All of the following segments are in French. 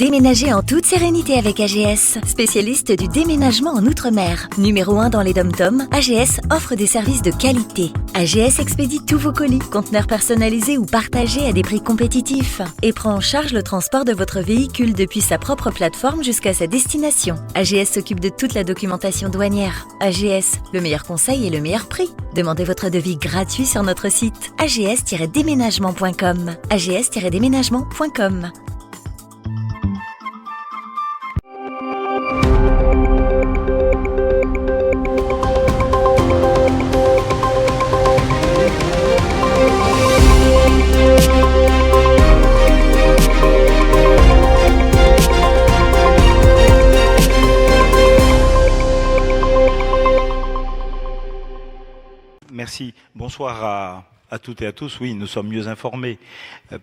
Déménagez en toute sérénité avec AGS, spécialiste du déménagement en Outre-mer. Numéro 1 dans les DOM-TOM, AGS offre des services de qualité. AGS expédie tous vos colis, conteneurs personnalisés ou partagés à des prix compétitifs et prend en charge le transport de votre véhicule depuis sa propre plateforme jusqu'à sa destination. AGS s'occupe de toute la documentation douanière. AGS, le meilleur conseil et le meilleur prix. Demandez votre devis gratuit sur notre site ags-déménagement.com. ags-déménagement.com. Merci. Bonsoir à toutes et à tous. Oui, nous sommes mieux informés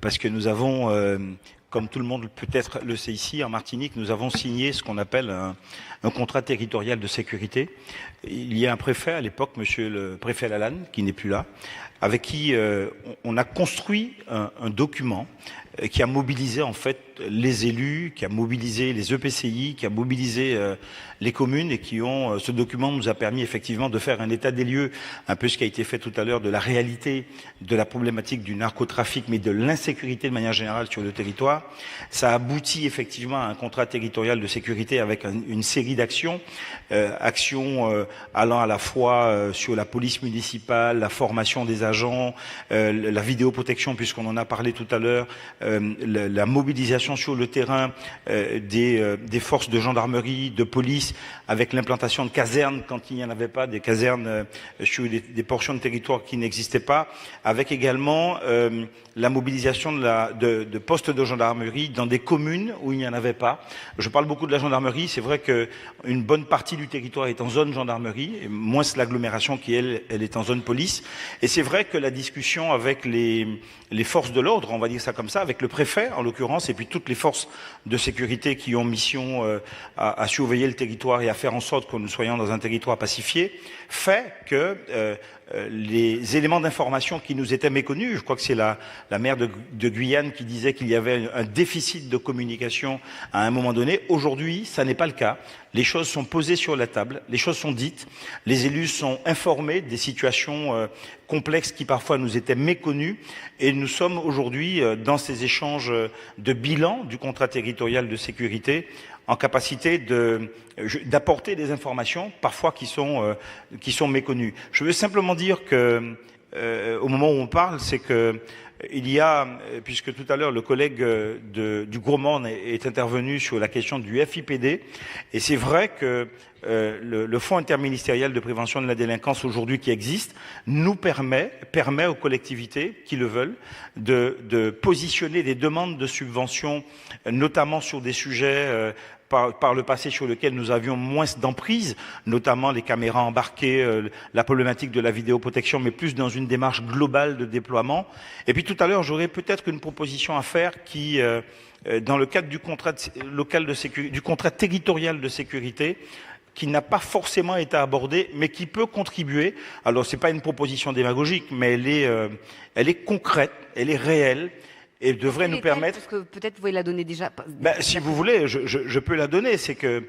parce que nous avons, comme tout le monde peut-être le sait ici, en Martinique, nous avons signé ce qu'on appelle un contrat territorial de sécurité. Il y a un préfet à l'époque, monsieur le préfet Lalanne, qui n'est plus là, avec qui on a construit un document qui a mobilisé en fait les élus, qui a mobilisé les EPCI, qui a mobilisé les communes et qui ont, ce document nous a permis effectivement de faire un état des lieux, un peu ce qui a été fait tout à l'heure de la réalité de la problématique du narcotrafic, mais de l'insécurité de manière générale sur le territoire. Ça aboutit effectivement à un contrat territorial de sécurité avec une série d'actions, allant à la fois sur la police municipale, la formation des agents, la vidéoprotection puisqu'on en a parlé tout à l'heure, la mobilisation sur le terrain des forces de gendarmerie, de police, avec l'implantation de casernes quand il n'y en avait pas, des casernes sur des portions de territoire qui n'existaient pas, avec également la mobilisation de postes de gendarmerie dans des communes où il n'y en avait pas. Je parle beaucoup de la gendarmerie, c'est vrai qu'une bonne partie du territoire est en zone gendarmerie, et moins l'agglomération qui, elle est en zone police. Et c'est vrai que la discussion avec les forces de l'ordre, on va dire ça comme ça, avec le préfet en l'occurrence, et puis toutes les forces de sécurité qui ont mission à surveiller le territoire et à faire en sorte que nous soyons dans un territoire pacifié, fait que les éléments d'information qui nous étaient méconnus, je crois que c'est la maire de Guyane qui disait qu'il y avait un déficit de communication à un moment donné. Aujourd'hui, ça n'est pas le cas. Les choses sont posées sur la table, les choses sont dites, les élus sont informés des situations complexes qui parfois nous étaient méconnues et nous sommes aujourd'hui dans ces échanges de bilan du contrat territorial de sécurité en capacité d'apporter des informations parfois qui sont méconnues. Je veux simplement dire que au moment où on parle, c'est que il y a, puisque tout à l'heure le collègue du Gros Morne est intervenu sur la question du FIPD, et c'est vrai que le Fonds interministériel de prévention de la délinquance aujourd'hui qui existe nous permet aux collectivités qui le veulent de positionner des demandes de subventions, notamment sur des sujets par le passé sur lequel nous avions moins d'emprise, notamment les caméras embarquées, la problématique de la vidéoprotection, mais plus dans une démarche globale de déploiement. Et puis tout à l'heure, j'aurais peut-être une proposition à faire qui, dans le cadre du contrat local de sécurité, du contrat territorial de sécurité, qui n'a pas forcément été abordé, mais qui peut contribuer. Alors, c'est pas une proposition démagogique, mais elle est concrète, elle est réelle. Et devrait nous permettre... Parce que peut-être vous pouvez la donner déjà. Si vous voulez, je peux la donner. C'est que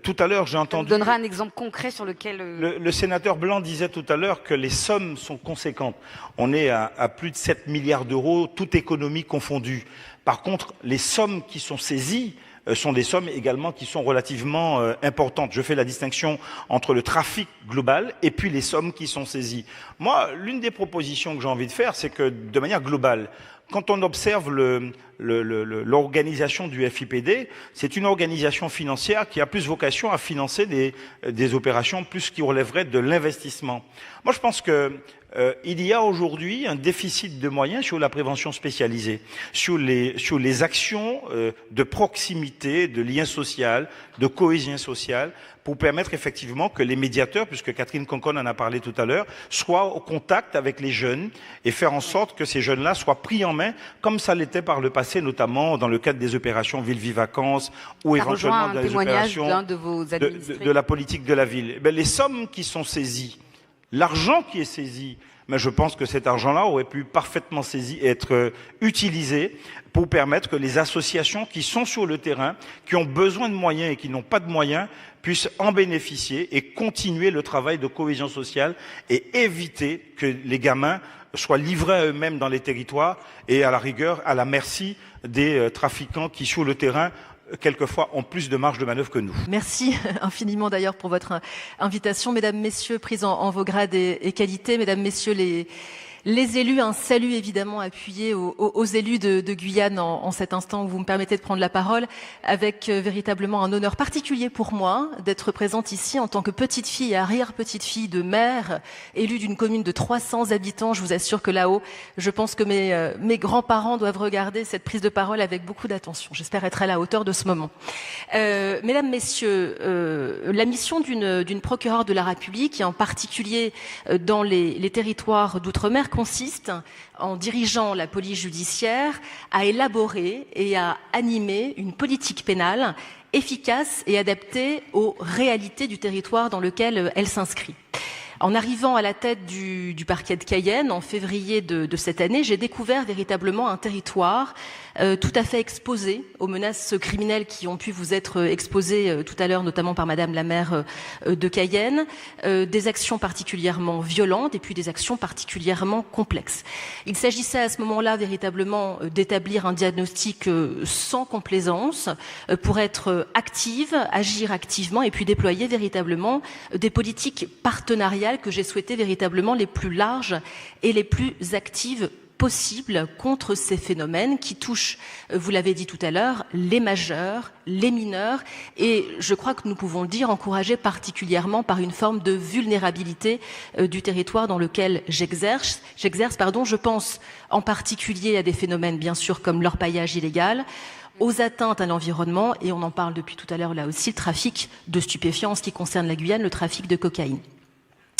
tout à l'heure, j'ai entendu... Ça me donnera un exemple concret sur lequel... Le sénateur Blanc disait tout à l'heure que les sommes sont conséquentes. On est à plus de 7 milliards d'euros, toute économie confondue. Par contre, les sommes qui sont saisies sont des sommes également qui sont relativement importantes. Je fais la distinction entre le trafic global et puis les sommes qui sont saisies. Moi, l'une des propositions que j'ai envie de faire, c'est que de manière globale, quand on observe l'organisation du FIPD, c'est une organisation financière qui a plus vocation à financer des opérations plus qui relèveraient de l'investissement. Moi, je pense que il y a aujourd'hui un déficit de moyens sur la prévention spécialisée, sur les actions de proximité, de lien social, de cohésion sociale, pour permettre effectivement que les médiateurs, puisque Catherine Concon en a parlé tout à l'heure, soient au contact avec les jeunes et faire en sorte que ces jeunes-là soient pris en main, comme ça l'était par le passé, notamment dans le cadre des opérations Ville-Vie Vacances ou éventuellement dans les opérations de la politique de la ville. Les sommes qui sont saisies, l'argent qui est saisi, Mais je pense que cet argent-là aurait pu parfaitement être utilisé pour permettre que les associations qui sont sur le terrain, qui ont besoin de moyens et qui n'ont pas de moyens, puissent en bénéficier et continuer le travail de cohésion sociale et éviter que les gamins soient livrés à eux-mêmes dans les territoires et à la rigueur à la merci des trafiquants qui, sur le terrain, quelquefois ont plus de marge de manœuvre que nous. Merci infiniment d'ailleurs pour votre invitation. Mesdames, Messieurs, pris en vos grades et qualités, Mesdames, Messieurs les élus, un salut évidemment appuyé aux élus de Guyane en cet instant où vous me permettez de prendre la parole, avec véritablement un honneur particulier pour moi d'être présente ici en tant que petite fille et arrière-petite-fille de maire, élue d'une commune de 300 habitants. Je vous assure que là-haut, je pense que mes grands-parents doivent regarder cette prise de parole avec beaucoup d'attention. J'espère être à la hauteur de ce moment. Mesdames, Messieurs, la mission d'une procureure de la République, et en particulier dans les territoires d'outre-mer, consiste, en dirigeant la police judiciaire, à élaborer et à animer une politique pénale efficace et adaptée aux réalités du territoire dans lequel elle s'inscrit. En arrivant à la tête du parquet de Cayenne en février de cette année, j'ai découvert véritablement un territoire tout à fait exposé aux menaces criminelles qui ont pu vous être exposées tout à l'heure, notamment par Madame la maire de Cayenne, des actions particulièrement violentes et puis des actions particulièrement complexes. Il s'agissait à ce moment-là véritablement d'établir un diagnostic sans complaisance pour être active, agir activement et puis déployer véritablement des politiques partenariales que j'ai souhaité véritablement les plus larges et les plus actives possibles contre ces phénomènes qui touchent, vous l'avez dit tout à l'heure, les majeurs, les mineurs et je crois que nous pouvons le dire, encouragés particulièrement par une forme de vulnérabilité du territoire dans lequel j'exerce. Je pense en particulier à des phénomènes bien sûr comme l'orpaillage illégal, aux atteintes à l'environnement et on en parle depuis tout à l'heure là aussi, le trafic de stupéfiants en ce qui concerne la Guyane, le trafic de cocaïne.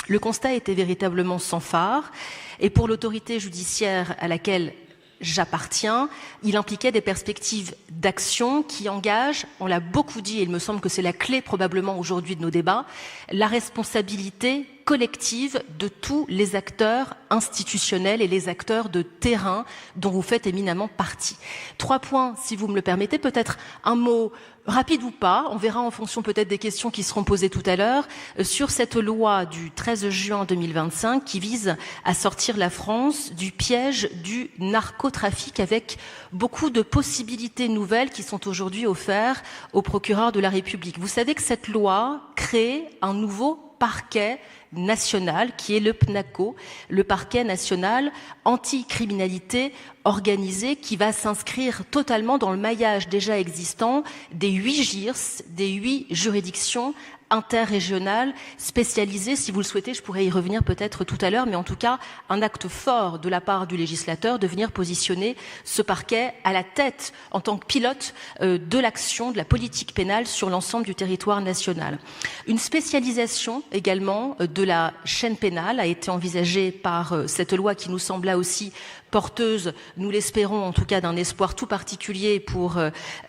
Le constat était véritablement sans phare et pour l'autorité judiciaire à laquelle j'appartiens, il impliquait des perspectives d'action qui engagent, on l'a beaucoup dit et il me semble que c'est la clé probablement aujourd'hui de nos débats, la responsabilité collective de tous les acteurs institutionnels et les acteurs de terrain dont vous faites éminemment partie. 3 points, si vous me le permettez, peut-être un mot rapide ou pas, on verra en fonction peut-être des questions qui seront posées tout à l'heure, sur cette loi du 13 juin 2025 qui vise à sortir la France du piège du narcotrafic avec beaucoup de possibilités nouvelles qui sont aujourd'hui offertes aux procureurs de la République. Vous savez que cette loi crée un nouveau parquet national qui est le PNACO, le parquet national anti-criminalité organisée qui va s'inscrire totalement dans le maillage déjà existant des 8 GIRS, des 8 juridictions interrégionales spécialisées. Si vous le souhaitez, je pourrais y revenir peut-être tout à l'heure, mais en tout cas, un acte fort de la part du législateur de venir positionner ce parquet à la tête, en tant que pilote de l'action, de la politique pénale sur l'ensemble du territoire national. Une spécialisation également de la chaîne pénale a été envisagée par cette loi qui nous semble là aussi porteuse, nous l'espérons en tout cas, d'un espoir tout particulier pour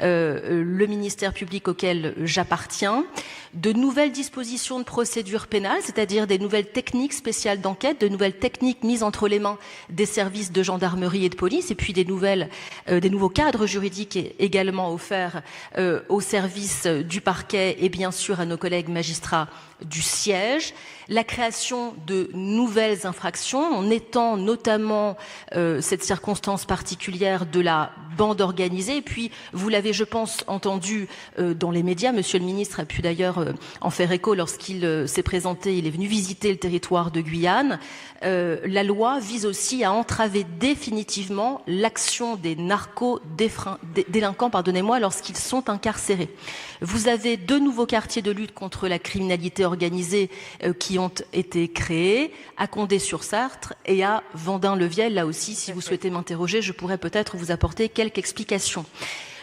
le ministère public auquel j'appartiens, de nouvelles dispositions de procédure pénale, c'est-à-dire des nouvelles techniques spéciales d'enquête, de nouvelles techniques mises entre les mains des services de gendarmerie et de police, et puis des nouveaux cadres juridiques également offerts aux services du parquet et bien sûr à nos collègues magistrats du siège, la création de nouvelles infractions en étant notamment cette circonstance particulière de la bande organisée. Et puis, vous l'avez, je pense, entendu dans les médias, Monsieur le ministre a pu d'ailleurs en faire écho lorsqu'il s'est présenté, il est venu visiter le territoire de Guyane. La loi vise aussi à entraver définitivement l'action des délinquants, lorsqu'ils sont incarcérés. Vous avez 2 nouveaux quartiers de lutte contre la criminalité organisée qui ont été créés, à Condé-sur-Sarthe et à Vendin-le-Viel. Là aussi, si vous souhaitez m'interroger, je pourrais peut-être vous apporter quelques explications.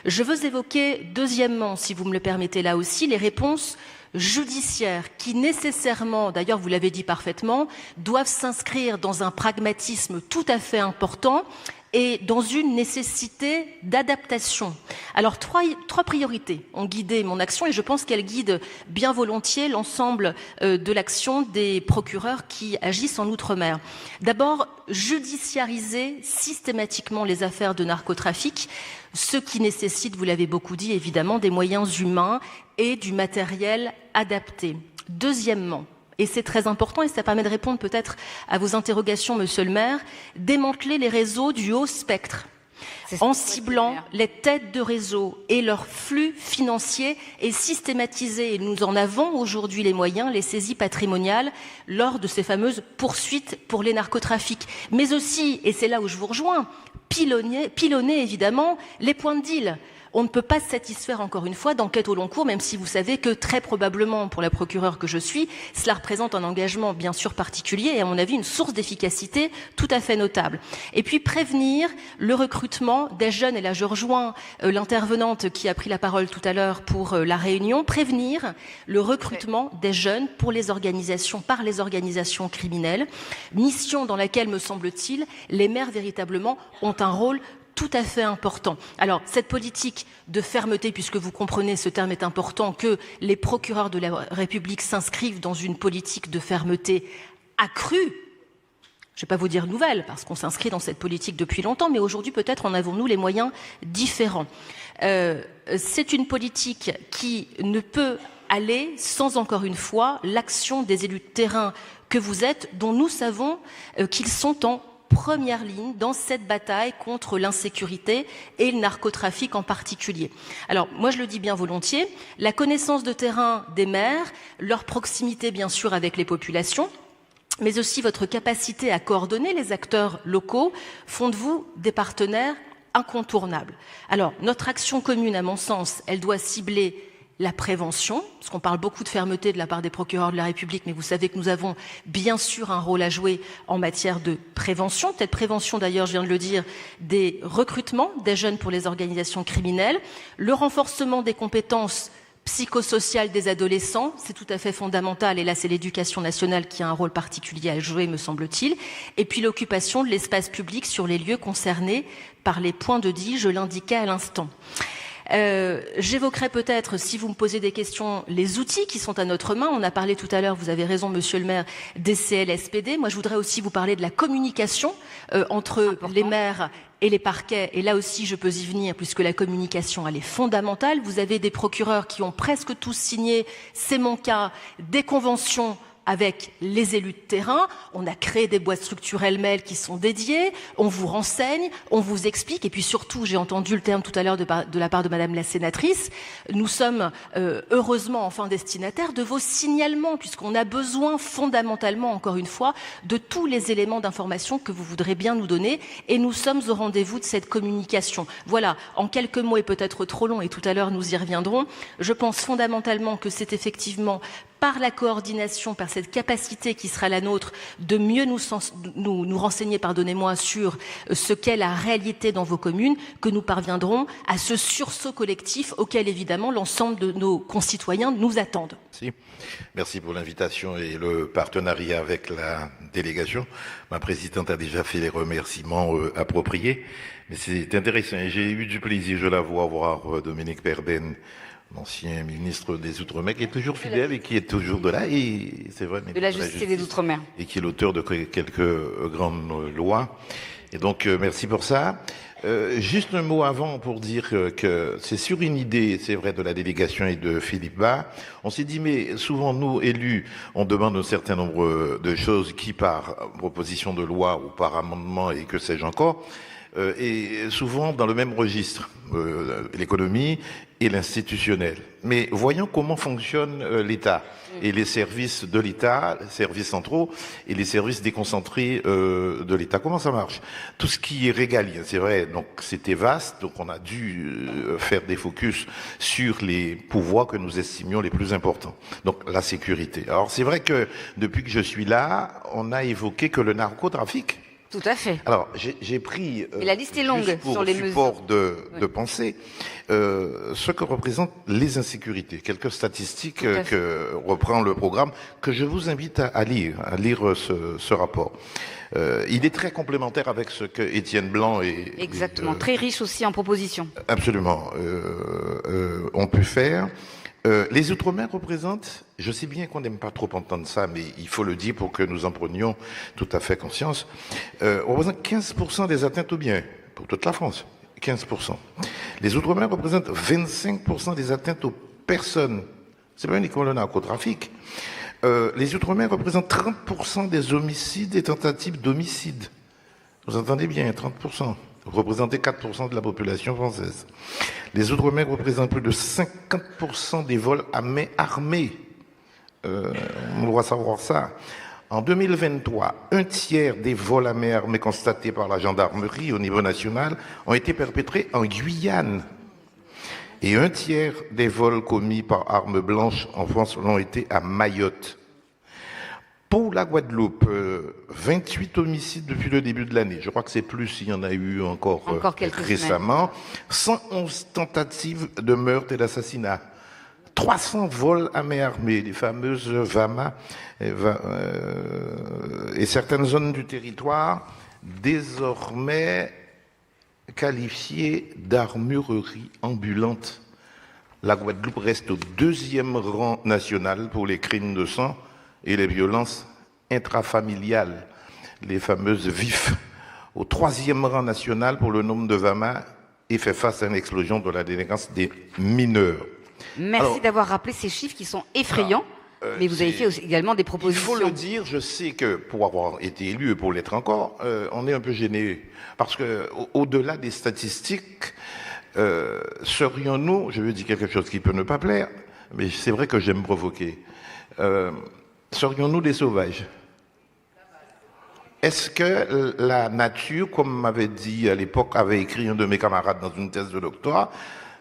Je veux évoquer, deuxièmement, si vous me le permettez là aussi, les réponses judiciaires qui nécessairement, d'ailleurs vous l'avez dit parfaitement, doivent s'inscrire dans un pragmatisme tout à fait important et dans une nécessité d'adaptation. Alors, trois priorités ont guidé mon action et je pense qu'elles guident bien volontiers l'ensemble de l'action des procureurs qui agissent en Outre-mer. D'abord, judiciariser systématiquement les affaires de narcotrafic, ce qui nécessite, vous l'avez beaucoup dit, évidemment, des moyens humains et du matériel adapté. Deuxièmement, et c'est très important et ça permet de répondre peut-être à vos interrogations, monsieur le maire, démanteler les réseaux du haut spectre en ciblant les têtes de réseau et leurs flux financiers et systématiser, et nous en avons aujourd'hui les moyens, les saisies patrimoniales lors de ces fameuses poursuites pour les narcotrafics. Mais aussi, et c'est là où je vous rejoins, pilonner évidemment les points de deal. On ne peut pas se satisfaire, encore une fois, d'enquête au long cours, même si vous savez que très probablement, pour la procureure que je suis, cela représente un engagement bien sûr particulier et à mon avis une source d'efficacité tout à fait notable. Et puis prévenir le recrutement des jeunes, et là je rejoins l'intervenante qui a pris la parole tout à l'heure pour la Réunion, prévenir le recrutement des jeunes pour les organisations, par les organisations criminelles, mission dans laquelle, me semble-t-il, les maires véritablement ont un rôle tout à fait important. Alors, cette politique de fermeté, puisque vous comprenez, ce terme est important, que les procureurs de la République s'inscrivent dans une politique de fermeté accrue. Je ne vais pas vous dire nouvelle, parce qu'on s'inscrit dans cette politique depuis longtemps, mais aujourd'hui, peut-être en avons-nous les moyens différents. C'est une politique qui ne peut aller sans, encore une fois, l'action des élus de terrain que vous êtes, dont nous savons qu'ils sont en première ligne dans cette bataille contre l'insécurité et le narcotrafic en particulier. Alors, moi je le dis bien volontiers, la connaissance de terrain des maires, leur proximité bien sûr avec les populations, mais aussi votre capacité à coordonner les acteurs locaux font de vous des partenaires incontournables. Alors, notre action commune, à mon sens, elle doit cibler la prévention, parce qu'on parle beaucoup de fermeté de la part des procureurs de la République, mais vous savez que nous avons bien sûr un rôle à jouer en matière de prévention, peut-être prévention d'ailleurs, je viens de le dire, des recrutements des jeunes pour les organisations criminelles, le renforcement des compétences psychosociales des adolescents, c'est tout à fait fondamental, et là c'est l'éducation nationale qui a un rôle particulier à jouer, me semble-t-il, et puis l'occupation de l'espace public sur les lieux concernés par les points de deal, je l'indiquais à l'instant. J'évoquerai peut-être, si vous me posez des questions, les outils qui sont à notre main. On a parlé tout à l'heure, vous avez raison, monsieur le maire, des CLSPD. Moi, je voudrais aussi vous parler de la communication entre les maires et les parquets. Et là aussi, je peux y venir, puisque la communication, elle est fondamentale. Vous avez des procureurs qui ont presque tous signé, c'est mon cas, des conventions avec les élus de terrain. On a créé des boîtes structurelles mail qui sont dédiées, on vous renseigne, on vous explique, et puis surtout, j'ai entendu le terme tout à l'heure de la part de madame la sénatrice, nous sommes heureusement enfin destinataires de vos signalements, puisqu'on a besoin fondamentalement, encore une fois, de tous les éléments d'information que vous voudrez bien nous donner, et nous sommes au rendez-vous de cette communication. Voilà, en quelques mots, et peut-être trop long, et tout à l'heure nous y reviendrons, je pense fondamentalement que c'est effectivement par la coordination, par cette capacité qui sera la nôtre de mieux nous renseigner, pardonnez-moi, sur ce qu'est la réalité dans vos communes, que nous parviendrons à ce sursaut collectif auquel, évidemment, l'ensemble de nos concitoyens nous attendent. Merci pour l'invitation et le partenariat avec la délégation. Ma présidente a déjà fait les remerciements appropriés, mais c'est intéressant. J'ai eu du plaisir, je la vois, voir Dominique Perben, l'ancien ministre des Outre-mer, qui est toujours fidèle et qui est toujours de là, et c'est vrai. De la justice et des Outre-mer. Et qui est l'auteur de quelques grandes lois. Et donc, merci pour ça. Juste un mot avant pour dire que c'est sur une idée, c'est vrai, de la délégation et de Philippe Bas. On s'est dit, mais souvent, nous, élus, on demande un certain nombre de choses qui, par proposition de loi ou par amendement et que sais-je encore, et souvent dans le même registre, l'économie et l'institutionnel. Mais voyons comment fonctionne l'État et les services de l'État, les services centraux et les services déconcentrés de l'État. Comment ça marche? Tout ce qui est régalien, c'est vrai, donc c'était vaste, donc on a dû faire des focus sur les pouvoirs que nous estimions les plus importants. Donc la sécurité. Alors c'est vrai que depuis que je suis là, on a évoqué que le narcotrafic, Tout à fait. Alors, j'ai pris Et la liste est longue juste pour sur les support mesures. de pensée ce que représentent les insécurités. Quelques statistiques que reprend le programme, que je vous invite à lire ce rapport. Il est très complémentaire avec ce que Étienne Blanc et... Exactement, très riche aussi en propositions. Absolument, ont pu faire. Les Outre-mer représentent, je sais bien qu'on n'aime pas trop entendre ça, mais il faut le dire pour que nous en prenions tout à fait conscience, représentent 15% des atteintes aux biens, pour toute la France, 15%. Les Outre-mer représentent 25% des atteintes aux personnes. C'est pas uniquement le narcotrafic. Les Outre-mer représentent 30% des homicides et tentatives d'homicide. Vous entendez bien, 30%. Vous représentez 4% de la population française. Les Outre-mer représentent plus de 50% des vols à main armée. On doit savoir ça. En 2023, un tiers des vols à main armée constatés par la gendarmerie au niveau national ont été perpétrés en Guyane. Et un tiers des vols commis par armes blanches en France l'ont été à Mayotte. Pour la Guadeloupe, 28 homicides depuis le début de l'année. Je crois que c'est plus, il y en a eu encore quelques récemment. 111 tentatives de meurtre et d'assassinat. 300 vols à main armée, les fameuses VAMA, et certaines zones du territoire désormais qualifiées d'armurerie ambulante. La Guadeloupe reste au 2e rang national pour les crimes de sang et les violences intrafamiliales, les fameuses VIF, au 3e rang national pour le nombre de VAMA et fait face à une explosion de la délinquance des mineurs. Merci d'avoir rappelé ces chiffres qui sont effrayants, mais vous avez fait aussi également des propositions. Il faut le dire, je sais que pour avoir été élu et pour l'être encore, on est un peu gêné, parce que au-delà des statistiques, serions-nous, je veux dire quelque chose qui peut ne pas plaire, mais c'est vrai que j'aime provoquer, serions-nous des sauvages? Est-ce que la nature, comme m'avait dit à l'époque, avait écrit un de mes camarades dans une thèse de doctorat,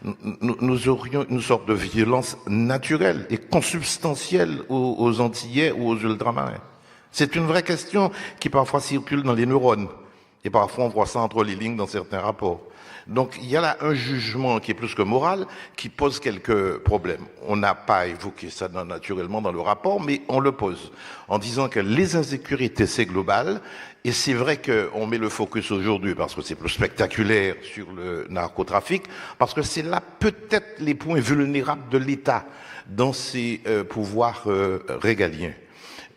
nous aurions une sorte de violence naturelle et consubstantielle aux Antillais ou aux Ultramarins? C'est une vraie question qui parfois circule dans les neurones. Et parfois on voit ça entre les lignes dans certains rapports. Donc il y a là un jugement qui est plus que moral, qui pose quelques problèmes. On n'a pas évoqué ça naturellement dans le rapport, mais on le pose en disant que les insécurités c'est global, et c'est vrai qu'on met le focus aujourd'hui parce que c'est plus spectaculaire sur le narcotrafic, parce que c'est là peut-être les points vulnérables de l'État dans ses pouvoirs régaliens.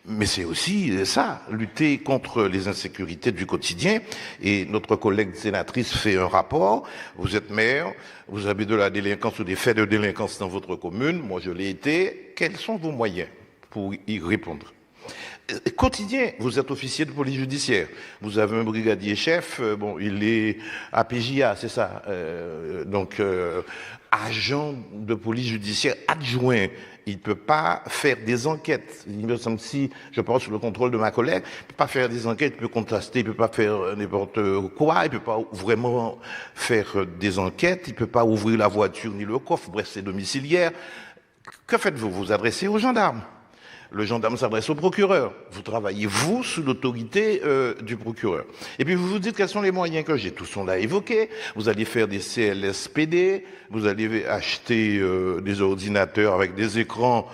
Mais c'est aussi ça, lutter contre les insécurités du quotidien. Et notre collègue sénatrice fait un rapport. Vous êtes maire, vous avez de la délinquance ou des faits de délinquance dans votre commune. Moi, je l'ai été. Quels sont vos moyens pour y répondre? Quotidien, vous êtes officier de police judiciaire. Vous avez un brigadier chef, bon, il est à PJA, c'est ça. Donc, agent de police judiciaire adjoint. Il ne peut pas faire des enquêtes. Il me semble, si je pense sous le contrôle de ma collègue, il ne peut pas faire des enquêtes, il peut contester, il ne peut pas faire n'importe quoi, il ne peut pas vraiment faire des enquêtes, il ne peut pas ouvrir la voiture ni le coffre, bref, c'est domiciliaire. Que faites-vous? Vous adressez aux gendarmes. Le gendarme s'adresse au procureur. Vous travaillez, vous, sous l'autorité du procureur. Et puis vous vous dites quels sont les moyens que j'ai. Tous sont là évoqués. Vous allez faire des CLSPD, vous allez acheter des ordinateurs avec des écrans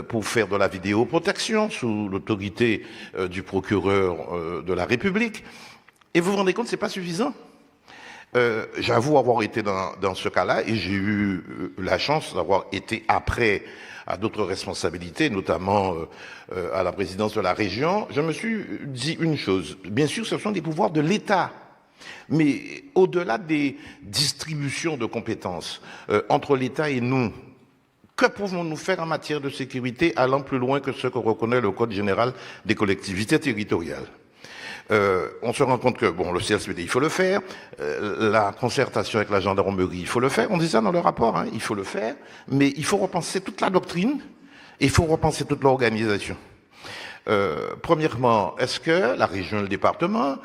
pour faire de la vidéoprotection sous l'autorité du procureur de la République. Et vous vous rendez compte, c'est pas suffisant. J'avoue avoir été dans ce cas-là et j'ai eu la chance d'avoir été après à d'autres responsabilités, notamment à la présidence de la région. Je me suis dit une chose. Bien sûr, ce sont des pouvoirs de l'État. Mais au-delà des distributions de compétences entre l'État et nous, que pouvons-nous faire en matière de sécurité allant plus loin que ce que reconnaît le Code général des collectivités territoriales? On se rend compte que, bon, le CLSPD, il faut le faire, la concertation avec la gendarmerie, il faut le faire, on dit ça dans le rapport, hein, il faut le faire, mais il faut repenser toute la doctrine, et il faut repenser toute l'organisation. Premièrement, est-ce que la région et le département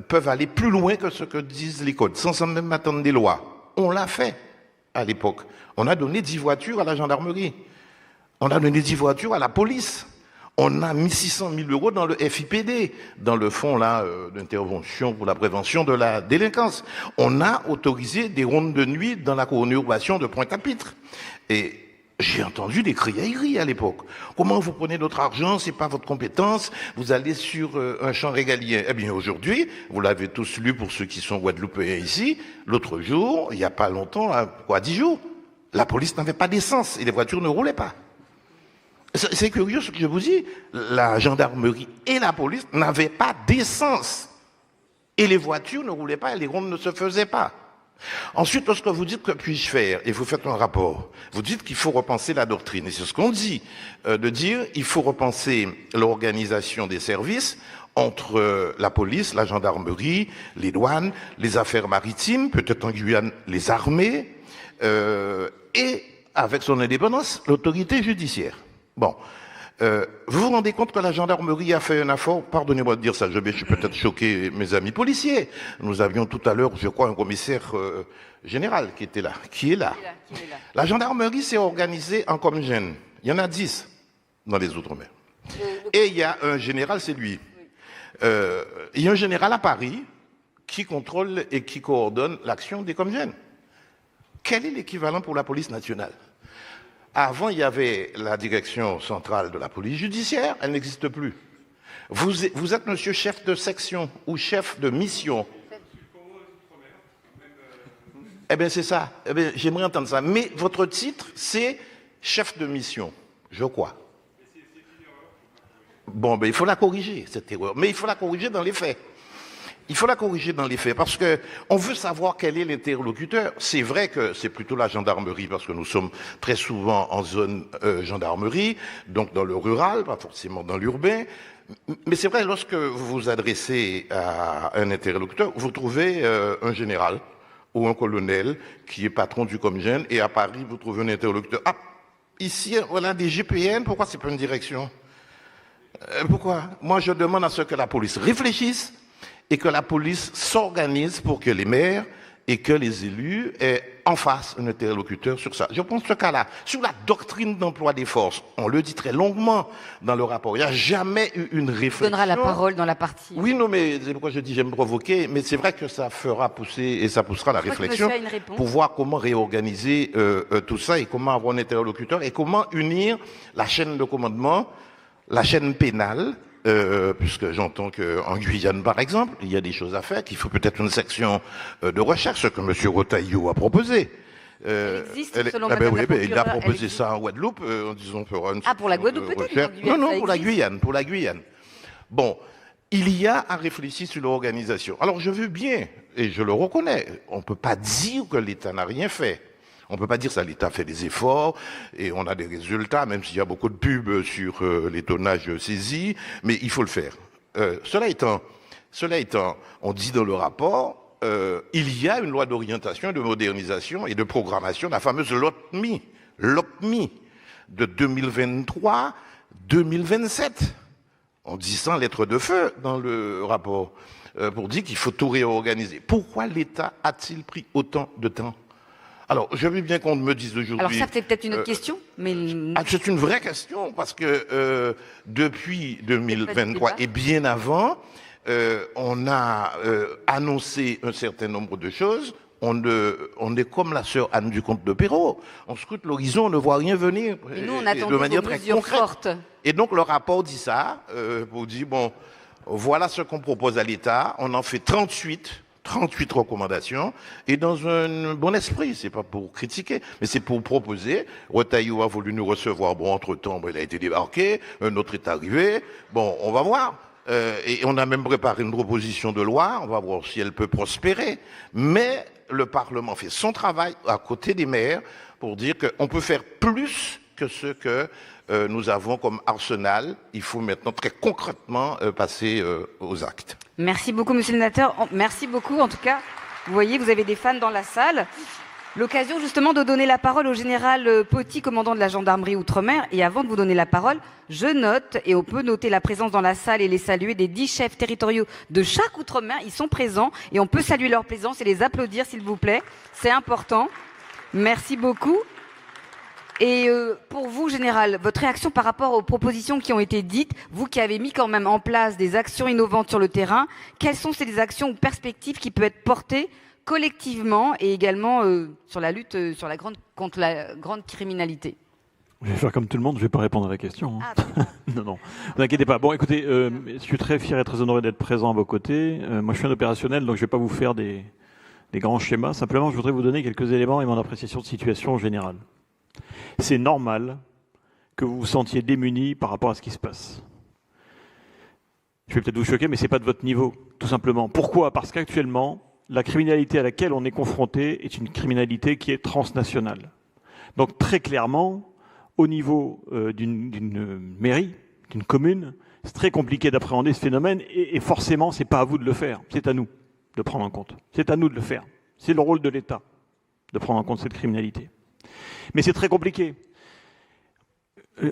peuvent aller plus loin que ce que disent les codes, sans même attendre des lois? On l'a fait à l'époque. On a donné 10 voitures à la gendarmerie. On a donné 10 voitures à la police. On a mis 600 000 euros dans le FIPD, dans le fonds là d'intervention pour la prévention de la délinquance. On a autorisé des rondes de nuit dans la conurbation de Pointe-à-Pitre. Et j'ai entendu des criailleries à l'époque. Comment vous prenez notre argent, c'est pas votre compétence, vous allez sur un champ régalien. Eh bien aujourd'hui, vous l'avez tous lu pour ceux qui sont guadeloupéens ici, l'autre jour, il n'y a pas longtemps, 10 jours, la police n'avait pas d'essence et les voitures ne roulaient pas. C'est curieux ce que je vous dis, la gendarmerie et la police n'avaient pas d'essence. Et les voitures ne roulaient pas et les rondes ne se faisaient pas. Ensuite, lorsque vous dites que puis-je faire, et vous faites un rapport, vous dites qu'il faut repenser la doctrine. Et c'est ce qu'on dit, de dire il faut repenser l'organisation des services entre la police, la gendarmerie, les douanes, les affaires maritimes, peut-être en Guyane, les armées, et avec son indépendance, l'autorité judiciaire. Bon, vous vous rendez compte que la gendarmerie a fait un effort, pardonnez-moi de dire ça, je suis peut-être choqué, mes amis policiers. Nous avions tout à l'heure, je crois, un commissaire général qui était là, qui est là. La gendarmerie s'est organisée en comgène. Il y en a 10 dans les Outre-mer. Et il y a un général, c'est lui. Il y a un général à Paris qui contrôle et qui coordonne l'action des comgènes. Quel est l'équivalent pour la police nationale ? Avant, il y avait la direction centrale de la police judiciaire, elle n'existe plus. Vous êtes monsieur chef de section ou chef de mission. Eh bien, c'est ça. Eh bien, j'aimerais entendre ça. Mais votre titre, c'est chef de mission, je crois. Bon, ben, il faut la corriger, cette erreur. Mais il faut la corriger dans les faits. Il faut la corriger dans les faits parce que on veut savoir quel est l'interlocuteur. C'est vrai que c'est plutôt la gendarmerie parce que nous sommes très souvent en zone gendarmerie, donc dans le rural, pas forcément dans l'urbain. Mais c'est vrai, lorsque vous vous adressez à un interlocuteur, vous trouvez un général ou un colonel qui est patron du Comgène et à Paris, vous trouvez un interlocuteur. Ah, ici, on a des GPN, pourquoi c'est pas une direction ? Pourquoi ? Moi, je demande à ce que la police réfléchisse et que la police s'organise pour que les maires et que les élus aient en face un interlocuteur sur ça. Je pense ce cas-là. Sur la doctrine d'emploi des forces, on le dit très longuement dans le rapport. Il n'y a jamais eu une réflexion. On donnera la parole dans la partie. Oui, non, mais c'est pourquoi je dis j'aime provoquer, mais c'est vrai que ça fera pousser et ça poussera la réflexion pour voir comment réorganiser tout ça et comment avoir un interlocuteur et comment unir la chaîne de commandement, la chaîne pénale, puisque j'entends qu'en Guyane, par exemple, il y a des choses à faire, qu'il faut peut-être une section de recherche, ce que M. Rotaillot a proposé. Elle existe, selon Madame la il a proposé ça en Guadeloupe, en disant qu'on fera une pour la Guadeloupe peut-être. Non, pour la Guyane. Bon, il y a à réfléchir sur l'organisation. Alors je veux bien, et je le reconnais, on ne peut pas dire que l'État n'a rien fait. On ne peut pas dire ça, l'État fait des efforts et on a des résultats, même s'il y a beaucoup de pubs sur les tonnages saisis, mais il faut le faire. Cela étant, on dit dans le rapport, il y a une loi d'orientation, de modernisation et de programmation, la fameuse LOPMI de 2023-2027. On dit ça en lettres de feu dans le rapport, pour dire qu'il faut tout réorganiser. Pourquoi l'État a-t-il pris autant de temps ? Alors, je veux bien qu'on me dise aujourd'hui... Alors ça, c'est peut-être une autre question, mais... c'est une vraie question, parce que depuis 2023 et bien avant, on a annoncé un certain nombre de choses. On est comme la sœur Anne du Comte de Perrault. On scrute l'horizon, on ne voit rien venir. Et nous, on attend de manière très concrète. Fortes. Et donc, le rapport dit ça, pour dire, bon, voilà ce qu'on propose à l'État. On en fait 38 recommandations, et dans un bon esprit, c'est pas pour critiquer, mais c'est pour proposer. Rotaillot a voulu nous recevoir, bon, entre-temps, il a été débarqué, un autre est arrivé, bon, on va voir, et on a même préparé une proposition de loi, on va voir si elle peut prospérer, mais le Parlement fait son travail à côté des maires pour dire qu'on peut faire plus que ce que nous avons comme arsenal. Il faut maintenant très concrètement passer aux actes. Merci beaucoup, monsieur le sénateur. Merci beaucoup, en tout cas. Vous voyez, vous avez des fans dans la salle. L'occasion, justement, de donner la parole au général Poty, commandant de la gendarmerie Outre-mer. Et avant de vous donner la parole, je note, et on peut noter la présence dans la salle et les saluer, des 10 chefs territoriaux de chaque Outre-mer. Ils sont présents et on peut saluer leur présence et les applaudir, s'il vous plaît. C'est important. Merci beaucoup. Et pour vous, Général, votre réaction par rapport aux propositions qui ont été dites, vous qui avez mis quand même en place des actions innovantes sur le terrain, quelles sont ces actions ou perspectives qui peuvent être portées collectivement et également sur la lutte contre la grande criminalité? Je vais faire comme tout le monde, je ne vais pas répondre à la question. Hein. Ah, non, non, vous inquiétez pas. Bon, écoutez, je suis très fier et très honoré d'être présent à vos côtés. Moi, je suis un opérationnel, donc je ne vais pas vous faire des grands schémas. Simplement, je voudrais vous donner quelques éléments et mon appréciation de situation générale. C'est normal que vous vous sentiez démunis par rapport à ce qui se passe. Je vais peut-être vous choquer, mais ce n'est pas de votre niveau, tout simplement. Pourquoi? Parce qu'actuellement, la criminalité à laquelle on est confronté est une criminalité qui est transnationale. Donc très clairement, au niveau d'une mairie, d'une commune, c'est très compliqué d'appréhender ce phénomène et forcément, ce n'est pas à vous de le faire, c'est à nous de prendre en compte. C'est à nous de le faire. C'est le rôle de l'État de prendre en compte cette criminalité. Mais c'est très compliqué.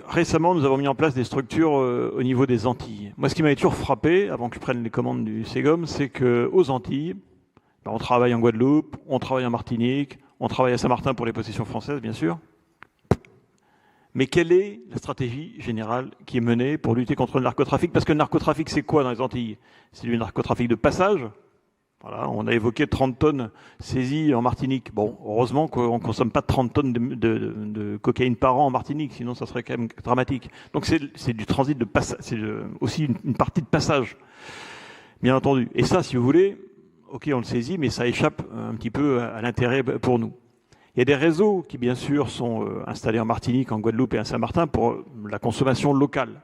Récemment, nous avons mis en place des structures au niveau des Antilles. Moi, ce qui m'avait toujours frappé, avant que je prenne les commandes du Ségom, c'est qu'aux Antilles, on travaille en Guadeloupe, on travaille en Martinique, on travaille à Saint-Martin pour les possessions françaises, bien sûr. Mais quelle est la stratégie générale qui est menée pour lutter contre le narcotrafic? Parce que le narcotrafic, c'est quoi dans les Antilles? C'est du narcotrafic de passage. Voilà, on a évoqué 30 tonnes saisies en Martinique. Bon, heureusement qu'on ne consomme pas 30 tonnes de cocaïne par an en Martinique, sinon ça serait quand même dramatique. Donc c'est du transit de passage, c'est aussi une partie de passage, bien entendu. Et ça, si vous voulez, ok, on le saisit, mais ça échappe un petit peu à l'intérêt pour nous. Il y a des réseaux qui, bien sûr, sont installés en Martinique, en Guadeloupe et à Saint-Martin pour la consommation locale,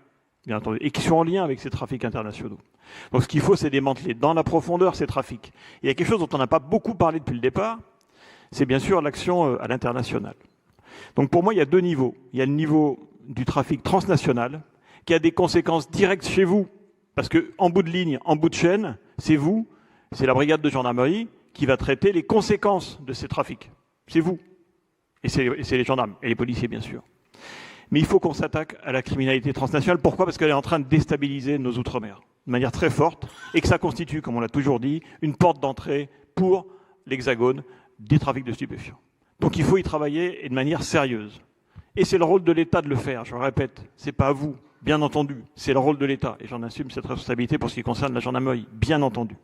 bien entendu, et qui sont en lien avec ces trafics internationaux. Donc ce qu'il faut, c'est démanteler dans la profondeur ces trafics. Il y a quelque chose dont on n'a pas beaucoup parlé depuis le départ, c'est bien sûr l'action à l'international. Donc pour moi, il y a deux niveaux. Il y a le niveau du trafic transnational, qui a des conséquences directes chez vous, parce qu'en bout de ligne, en bout de chaîne, c'est vous, c'est la brigade de gendarmerie qui va traiter les conséquences de ces trafics. C'est vous. Et c'est les gendarmes et les policiers, bien sûr. Mais il faut qu'on s'attaque à la criminalité transnationale. Pourquoi? Parce qu'elle est en train de déstabiliser nos outre-mer de manière très forte et que ça constitue, comme on l'a toujours dit, une porte d'entrée pour l'Hexagone des trafics de stupéfiants. Donc il faut y travailler et de manière sérieuse. Et c'est le rôle de l'État de le faire, je le répète. C'est pas à vous, bien entendu. C'est le rôle de l'État. Et j'en assume cette responsabilité pour ce qui concerne la gendarmerie, bien entendu.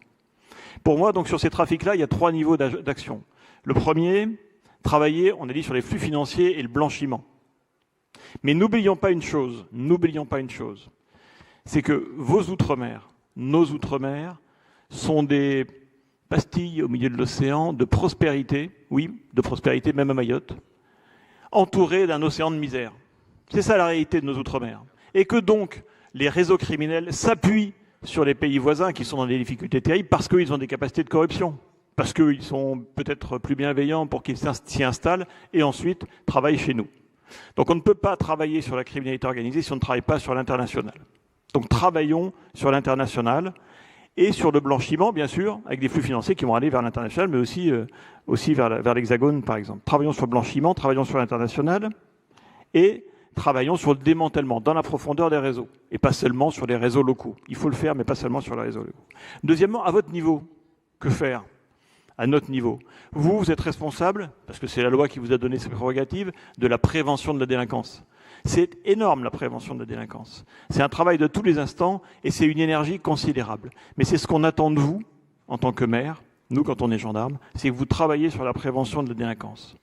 Pour moi, donc sur ces trafics-là, il y a 3 niveaux d'action. Le premier, travailler, on a dit, sur les flux financiers et le blanchiment. Mais n'oublions pas une chose, c'est que vos outre-mer, nos outre-mer, sont des pastilles au milieu de l'océan de prospérité, oui, de prospérité même à Mayotte, entourées d'un océan de misère. C'est ça la réalité de nos outre-mer. Et que donc les réseaux criminels s'appuient sur les pays voisins qui sont dans des difficultés terribles parce qu'ils ont des capacités de corruption, parce qu'ils sont peut-être plus bienveillants pour qu'ils s'y installent et ensuite travaillent chez nous. Donc on ne peut pas travailler sur la criminalité organisée si on ne travaille pas sur l'international. Donc travaillons sur l'international et sur le blanchiment, bien sûr, avec des flux financiers qui vont aller vers l'international, mais aussi vers l'Hexagone, par exemple. Travaillons sur le blanchiment, travaillons sur l'international et travaillons sur le démantèlement dans la profondeur des réseaux et pas seulement sur les réseaux locaux. Il faut le faire, mais pas seulement sur les réseaux locaux. Deuxièmement, à votre niveau, que faire? À notre niveau. Vous êtes responsable, parce que c'est la loi qui vous a donné ces prérogatives, de la prévention de la délinquance. C'est énorme, la prévention de la délinquance. C'est un travail de tous les instants et c'est une énergie considérable. Mais c'est ce qu'on attend de vous, en tant que maire, nous, quand on est gendarme, c'est que vous travaillez sur la prévention de la délinquance.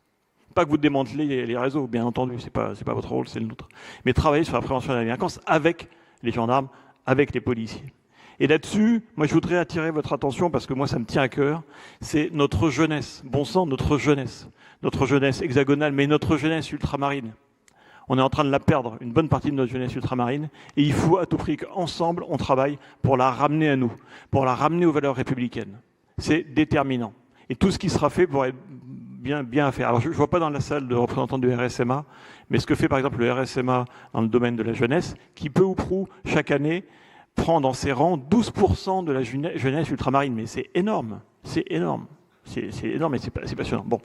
Pas que vous démantelez les réseaux, bien entendu, c'est pas votre rôle, c'est le nôtre. Mais travailler sur la prévention de la délinquance avec les gendarmes, avec les policiers. Et là-dessus, moi je voudrais attirer votre attention, parce que moi ça me tient à cœur, c'est notre jeunesse, bon sang, notre jeunesse hexagonale, mais notre jeunesse ultramarine. On est en train de la perdre, une bonne partie de notre jeunesse ultramarine, et il faut à tout prix qu'ensemble on travaille pour la ramener à nous, pour la ramener aux valeurs républicaines. C'est déterminant. Et tout ce qui sera fait pourrait être bien à faire. Alors je ne vois pas dans la salle de représentants du RSMA, mais ce que fait par exemple le RSMA dans le domaine de la jeunesse, qui peu ou prou, chaque année, prend dans ses rangs 12% de la jeunesse ultramarine. Mais c'est énorme, c'est énorme. C'est énorme et c'est passionnant. Bon.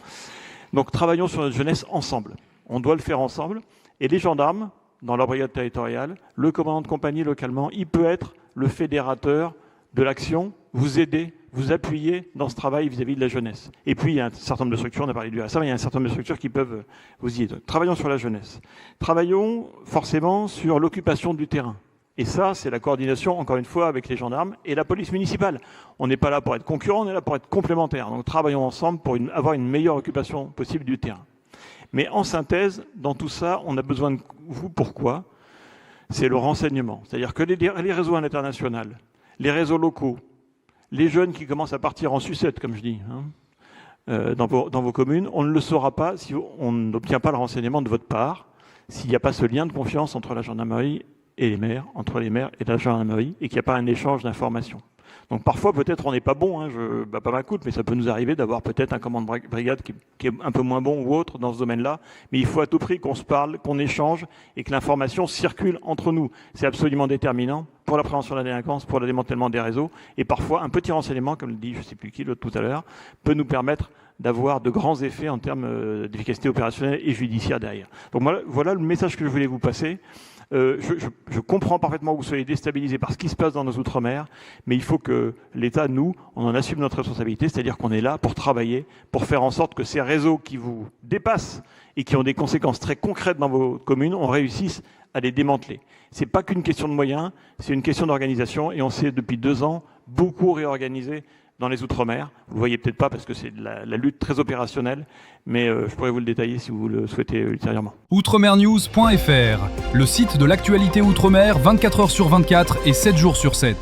Donc travaillons sur notre jeunesse ensemble. On doit le faire ensemble. Et les gendarmes, dans leur brigade territoriale, le commandant de compagnie localement, il peut être le fédérateur de l'action, vous aider, vous appuyer dans ce travail vis-à-vis de la jeunesse. Et puis, il y a un certain nombre de structures, on a parlé du RSA, mais il y a un certain nombre de structures qui peuvent vous y aider. Travaillons sur la jeunesse. Travaillons forcément sur l'occupation du terrain. Et ça, c'est la coordination, encore une fois, avec les gendarmes et la police municipale. On n'est pas là pour être concurrents, on est là pour être complémentaires. Donc travaillons ensemble pour avoir une meilleure occupation possible du terrain. Mais en synthèse, dans tout ça, on a besoin de vous. Pourquoi ? C'est le renseignement. C'est-à-dire que les réseaux internationaux, les réseaux locaux, les jeunes qui commencent à partir en sucette, comme je dis, dans vos communes, on ne le saura pas si on n'obtient pas le renseignement de votre part, s'il n'y a pas ce lien de confiance entre la gendarmerie et les maires, entre les maires et la gendarmerie, et qu'il n'y a pas un échange d'informations. Donc parfois, peut-être, on n'est pas bon, je bats pas ma coupe, mais ça peut nous arriver d'avoir peut-être un commandant de brigade qui est un peu moins bon ou autre dans ce domaine-là. Mais il faut à tout prix qu'on se parle, qu'on échange et que l'information circule entre nous. C'est absolument déterminant pour la prévention de la délinquance, pour le démantèlement des réseaux. Et parfois, un petit renseignement, comme le dit je ne sais plus qui, l'autre tout à l'heure, peut nous permettre d'avoir de grands effets en termes d'efficacité opérationnelle et judiciaire derrière. Donc voilà le message que je voulais vous passer. Je comprends parfaitement que vous soyez déstabilisés par ce qui se passe dans nos outre-mer, mais il faut que l'État, nous, on en assume notre responsabilité, c'est-à-dire qu'on est là pour travailler, pour faire en sorte que ces réseaux qui vous dépassent et qui ont des conséquences très concrètes dans vos communes, on réussisse à les démanteler. C'est pas qu'une question de moyens, c'est une question d'organisation, et on s'est depuis 2 ans beaucoup réorganisé dans les Outre-mer. Vous ne le voyez peut-être pas parce que c'est la lutte très opérationnelle, mais je pourrais vous le détailler si vous le souhaitez ultérieurement. Outremernews.fr, le site de l'actualité Outre-mer 24h sur 24 et 7 jours sur 7.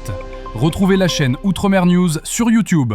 Retrouvez la chaîne Outremer News sur YouTube.